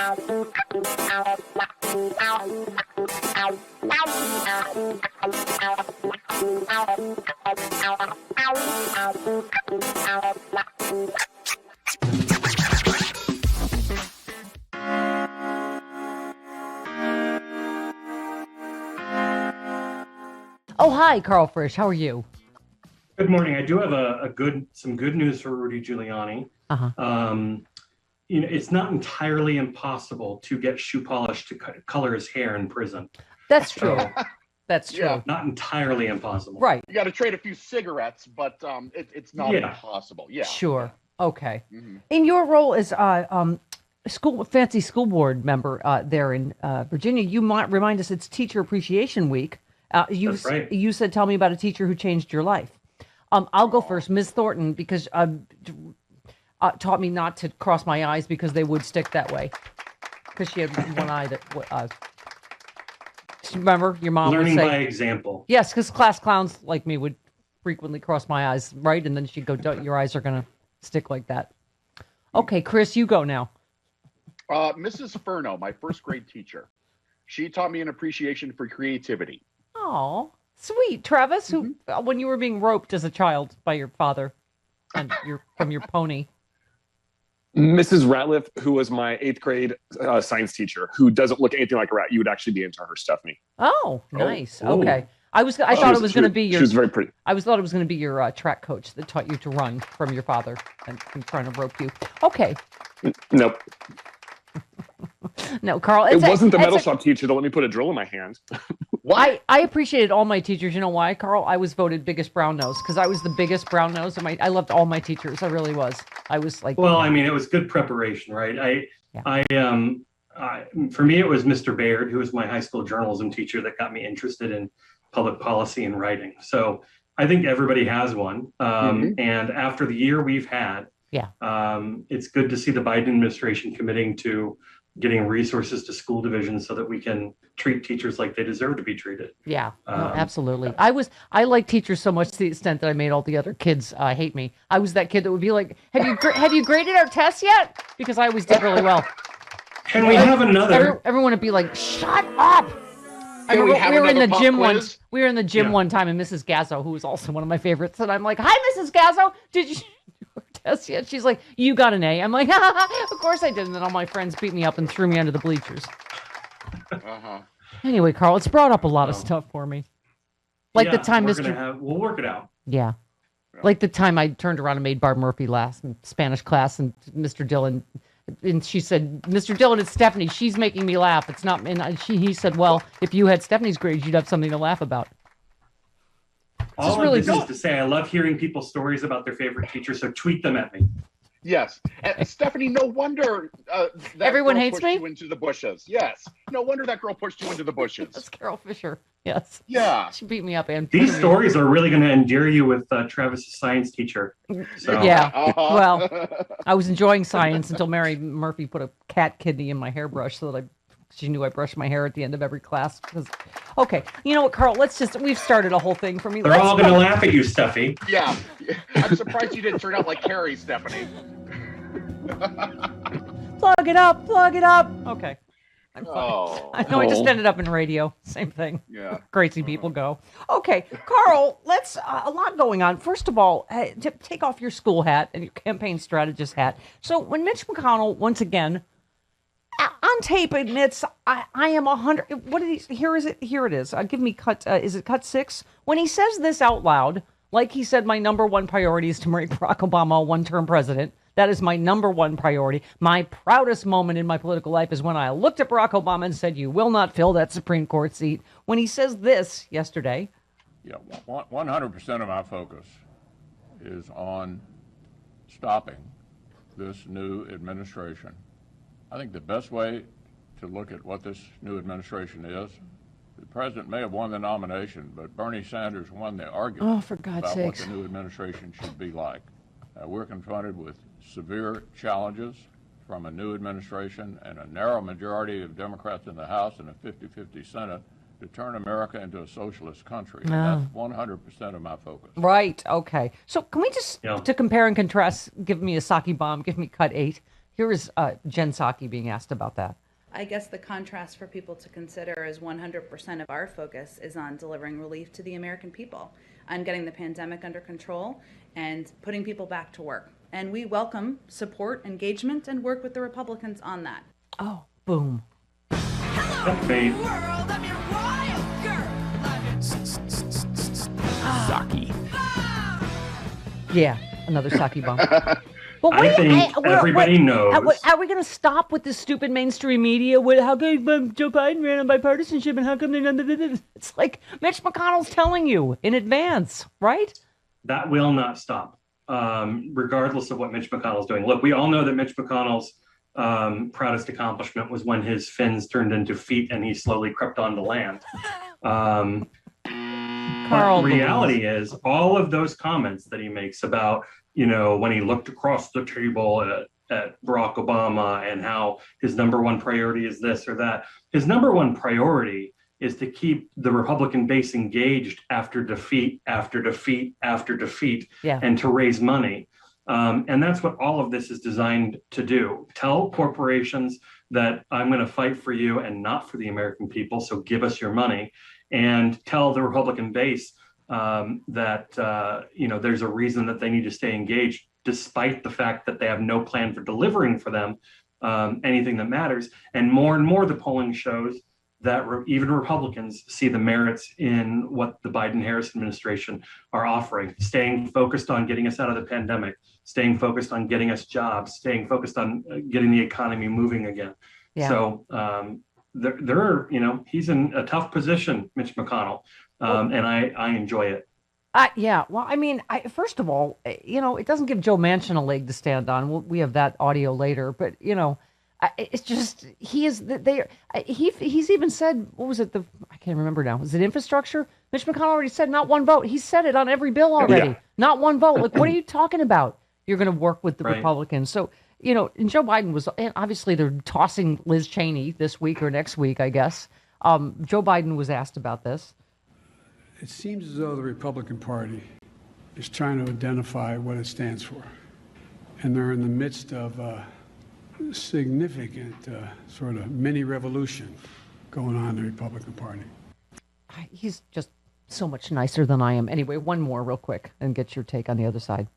Oh, hi, Karl Frisch. How are you? Good morning. I do have some good news for Rudy Giuliani. It's not entirely impossible to get shoe polish to color his hair in prison. That's true. That's true. Yeah. Not entirily impossible. Right. You got to trade a few cigarettes, but it's not impossible. Yeah. Sure. Okay. Mm-hmm. In your role as fancy school board member there in Virginia, you might remind us it's Teacher Appreciation Week. That's right. You said, tell me about a teacher who changed your life. I'll go first. Ms. Thornton, because taught me not to cross my eyes because they would stick that way. Because she had one eye that... remember, your mom Learning would say... by example. Yes, because class clowns like me would frequently cross my eyes, right? And then she'd go, your eyes are going to stick like that. Okay, Chris, you go now. Mrs. Furno, my first grade teacher. She taught me an appreciation for creativity. Oh, sweet. Travis, who when you were being roped as a child by your father and from your pony. Mrs. Ratliff, who was my 8th grade science teacher, who doesn't look anything like a rat. You would actually be into her, Stephanie. Oh, nice. Oh. Okay. I thought it was going to be your... She was very pretty. thought it was going to be your track coach that taught you to run from your father and trying to rope you. Okay. Nope. No, Karl. It wasn't the metal shop teacher that let me put a drill in my hand. I appreciated all my teachers. You know why, Karl? I was voted biggest brown nose because I was the biggest brown nose. I loved all my teachers. I really was. I was like... Well, I mean, it was good preparation, right? For me, it was Mr. Baird, who was my high school journalism teacher, that got me interested in public policy and writing. So I think everybody has one. And after the year we've had, it's good to see the Biden administration committing to getting resources to school divisions so that we can treat teachers like they deserve to be treated. Yeah, no, absolutely. I like teachers so much to the extent that I made all the other kids hate me. I was that kid that would be like, have you graded our tests yet? Because I always did really well. Can we have another? Everyone would be like, shut up. We were in the gym once. We were in the gym one time, and Mrs. Gazzo, who was also one of my favorites, and I'm like, "Hi, Mrs. Gazzo, did you do your test yet?" She's like, "You got an A." I'm like, "Of course I did." And then all my friends beat me up and threw me under the bleachers. Anyway, Karl, it's brought up a lot of stuff for me. Like the time we'll work it out. Yeah. Like the time I turned around and made Barb Murphy laugh in Spanish class, and Mr. Dillon. And she said, "Mr. Dillon, it's Stephanie. She's making me laugh. It's not." And he said, "Well, if you had Stephanie's grades, you'd have something to laugh about." All of this is to say, I love hearing people's stories about their favorite teacher. So tweet them at me. Yes, and Stephanie. No wonder that everyone girl hates pushed me. You into the bushes. Yes, no wonder that girl pushed you into the bushes. That's Carol Fisher. Yes. Yeah. She beat me up. And these stories are really going to endear you with Travis's science teacher. So. Yeah. Well, I was enjoying science until Mary Murphy put a cat kidney in my hairbrush so that she knew I brushed my hair at the end of every class. Okay. You know what, Karl? We've started a whole thing for me. They're all going to laugh at you, Steffi. Yeah. I'm surprised you didn't turn out like Carrie, Stephanie. Plug it up. Okay. I'm fine. I know I just ended up in radio. Same thing. Yeah. Crazy people go. Okay, Karl, let's, a lot going on. First of all, take off your school hat and your campaign strategist hat. So when Mitch McConnell, once again, on tape admits, I am 100, what did he, here it is. Give me is it cut 6? When he says this out loud, like he said, my number one priority is to make Barack Obama a one-term president. That is my number one priority. My proudest moment in my political life is when I looked at Barack Obama and said, "You will not fill that Supreme Court seat." When he says this yesterday. Yeah, 100% of my focus is on stopping this new administration. I think the best way to look at what this new administration is, the president may have won the nomination, but Bernie Sanders won the argument about what the new administration should be like. We're confronted with severe challenges from a new administration and a narrow majority of Democrats in the House and a 50-50 Senate to turn America into a socialist country. And that's 100% of my focus. Right. Okay. So can we just, to compare and contrast, give me a sake bomb, give me cut 8. Here is Jen Psaki being asked about that. I guess the contrast for people to consider is 100% of our focus is on delivering relief to the American people, on getting the pandemic under control and putting people back to work. And we welcome support, engagement, and work with the Republicans on that. Oh, boom. Great. Psaki. Yeah, another Psaki bomb. But I think everybody knows. Are we going to stop with this stupid mainstream media? How come Joe Biden ran on bipartisanship and how come they're not? It's like Mitch McConnell's telling you in advance, right? That will not stop, regardless of what Mitch McConnell's doing. Look, we all know that Mitch McConnell's proudest accomplishment was when his fins turned into feet and he slowly crept onto land. But the reality is all of those comments that he makes about, when he looked across the table at Barack Obama and how his number one priority is this or that, his number one priority is to keep the Republican base engaged after defeat, after defeat, after defeat, and to raise money. And that's what all of this is designed to do. Tell corporations that I'm going to fight for you and not for the American people, so give us your money. And tell the Republican base that there's a reason that they need to stay engaged, despite the fact that they have no plan for delivering for them anything that matters. And more the polling shows that even Republicans see the merits in what the Biden-Harris administration are offering, staying focused on getting us out of the pandemic, staying focused on getting us jobs, staying focused on getting the economy moving again. Yeah. So he's in a tough position, Mitch McConnell, and I enjoy it. Yeah. Well, I mean, first of all, it doesn't give Joe Manchin a leg to stand on. We have that audio later, but it's just he's even said, what was it? I can't remember now. Was it infrastructure? Mitch McConnell already said not one vote. He said it on every bill already. Yeah. Not one vote. Like, what are you talking about? You're going to work with the Republicans. So, and Joe Biden was, and obviously they're tossing Liz Cheney this week or next week, I guess. Joe Biden was asked about this. It seems as though the Republican Party is trying to identify what it stands for. And they're in the midst of significant sort of mini revolution going on in the Republican Party. He's just so much nicer than I am. Anyway, one more real quick and get your take on the other side.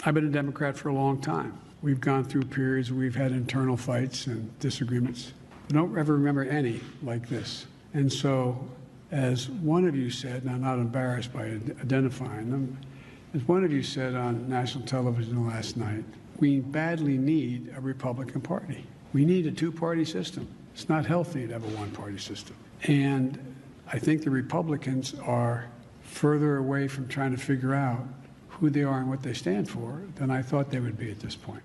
I've been a Democrat for a long time. We've gone through periods where we've had internal fights and disagreements. I don't ever remember any like this. And so, as one of you said, and I'm not embarrassed by identifying them, as one of you said on national television last night, we badly need a Republican Party. We need a two-party system. It's not healthy to have a one-party system. And I think the Republicans are further away from trying to figure out who they are and what they stand for than I thought they would be at this point.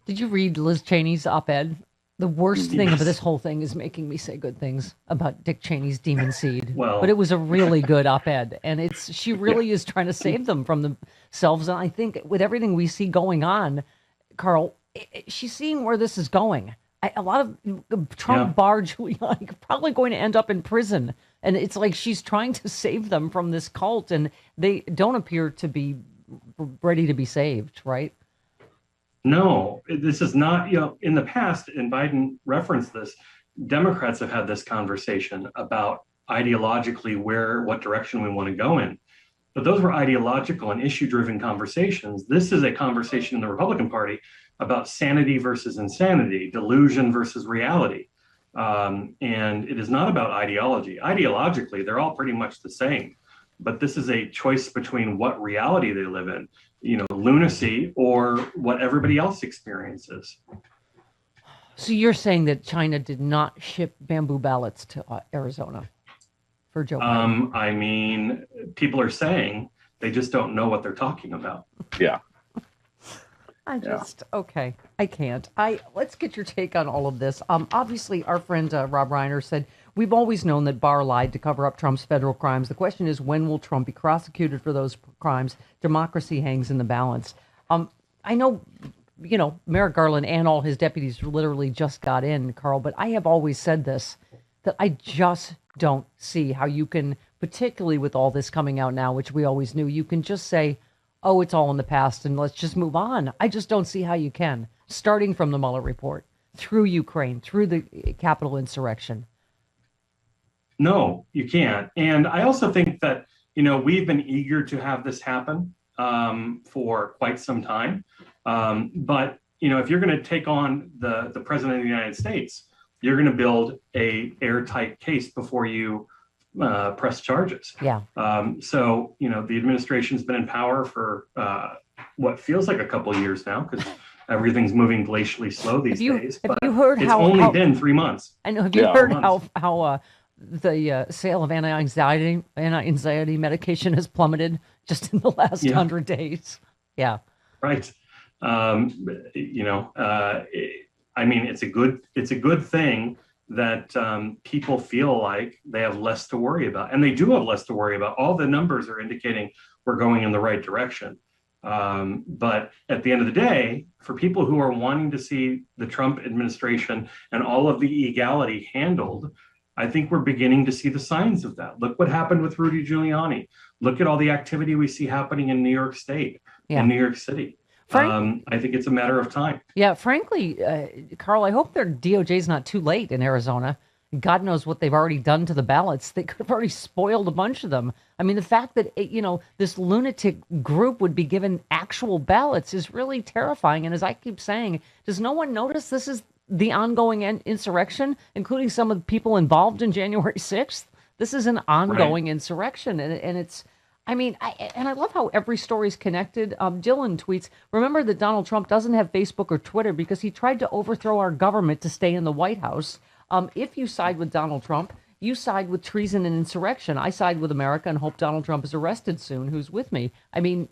Did you read Liz Cheney's op-ed? The worst thing about this whole thing is making me say good things about Dick Cheney's demon seed. But it was a really good op-ed, and she really is trying to save them from themselves. And I think with everything we see going on, Karl, she's seeing where this is going. A lot of Trump barge Giuliani probably going to end up in prison, and it's like she's trying to save them from this cult, and they don't appear to be ready to be saved, right? No, this is not, in the past, and Biden referenced this, Democrats have had this conversation about ideologically what direction we want to go in. But those were ideological and issue-driven conversations. This is a conversation in the Republican Party about sanity versus insanity, delusion versus reality. And it is not about ideology. Ideologically, they're all pretty much the same. But this is a choice between what reality they live in, lunacy or what everybody else experiences. So you're saying that China did not ship bamboo ballots to Arizona for Joe Biden? I mean, people are saying they just don't know what they're talking about. Yeah. Okay, I can't. Let's get your take on all of this. Obviously, our friend Rob Reiner said, we've always known that Barr lied to cover up Trump's federal crimes. The question is, when will Trump be prosecuted for those crimes? Democracy hangs in the balance. I know, Merrick Garland and all his deputies literally just got in, Karl, but I have always said this, that I just don't see how you can, particularly with all this coming out now, which we always knew, you can just say, oh, it's all in the past and let's just move on. I just don't see how you can. starting from the Mueller report, through Ukraine, through the Capitol insurrection? No, you can't. And I also think that, we've been eager to have this happen for quite some time. But, if you're going to take on the president of the United States, you're going to build a airtight case before you press charges. Yeah. So, the administration's been in power for what feels like a couple of years now, because everything's moving glacially slow these days. Have you heard it's how only been 3 months. I know. Have you heard how the sale of anti-anxiety medication has plummeted just in the last 100 days? Yeah. Right. I mean, it's a good thing that people feel like they have less to worry about, and they do have less to worry about. All the numbers are indicating we're going in the right direction. But at the end of the day, for people who are wanting to see the Trump administration and all of the illegality handled, I think we're beginning to see the signs of that. Look what happened with Rudy Giuliani. Look at all the activity we see happening in New York State, in New York City. I think it's a matter of time. Yeah, frankly, Karl, I hope their DOJ's not too late in Arizona. God knows what they've already done to the ballots. They could have already spoiled a bunch of them. I mean, the fact that, this lunatic group would be given actual ballots is really terrifying. And as I keep saying, does no one notice this is the ongoing insurrection, including some of the people involved in January 6th? This is an ongoing insurrection. And it's, I love how every story is connected. Dylan tweets, remember that Donald Trump doesn't have Facebook or Twitter because he tried to overthrow our government to stay in the White House. If you side with Donald Trump, you side with treason and insurrection. I side with America and hope Donald Trump is arrested soon. Who's with me? I mean,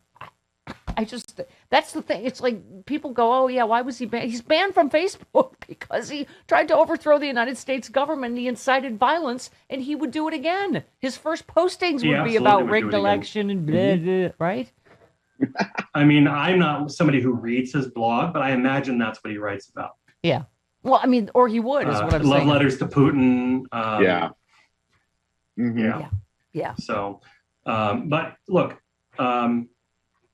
that's the thing. It's like people go, oh, yeah, why was he banned? He's banned from Facebook because he tried to overthrow the United States government and he incited violence, and he would do it again. His first postings would be about rigged election and blah, blah, right? I mean, I'm not somebody who reads his blog, but I imagine that's what he writes about. Yeah. Well, I mean, or he would, is what I'm saying. Love letters to Putin. Yeah. So, but look,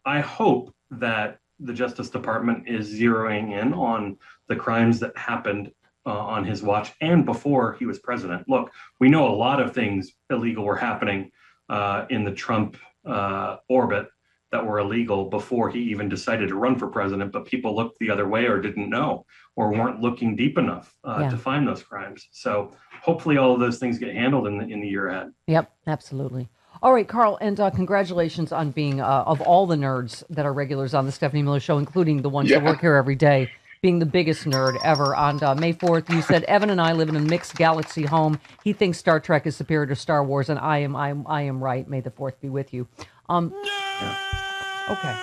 I hope that the Justice Department is zeroing in on the crimes that happened on his watch and before he was president. Look, we know a lot of things illegal were happening in the Trump orbit that were illegal before he even decided to run for president, but people looked the other way or didn't know or weren't looking deep enough to find those crimes. So hopefully all of those things get handled in the year ahead. Yep, absolutely. All right, Karl, and congratulations on being, of all the nerds that are regulars on the Stephanie Miller Show, including the ones that work here every day, being the biggest nerd ever. On May 4th, you said, Evan and I live in a mixed galaxy home. He thinks Star Trek is superior to Star Wars, and I am right. May the 4th be with you. Okay.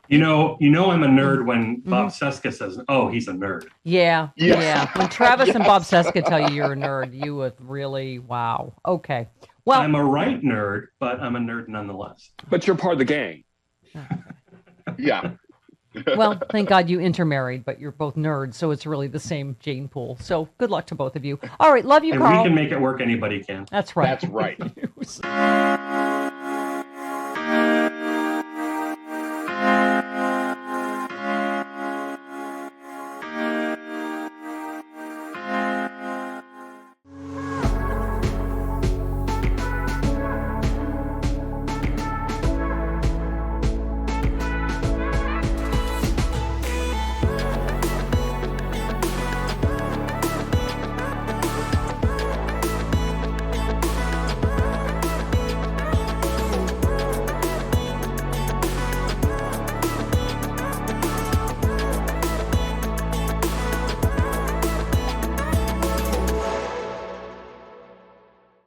You know I'm a nerd when Bob Seska says, oh, he's a nerd. Yeah. When Travis and Bob Seska tell you you're a nerd, you would really, wow. Okay. Well, I'm a right nerd, but I'm a nerd nonetheless. But you're part of the gang. Yeah. Well, thank God you intermarried, but you're both nerds, so it's really the same gene pool. So good luck to both of you. All right, love you, and Karl. We can make it work. Anybody can. That's right. That's right.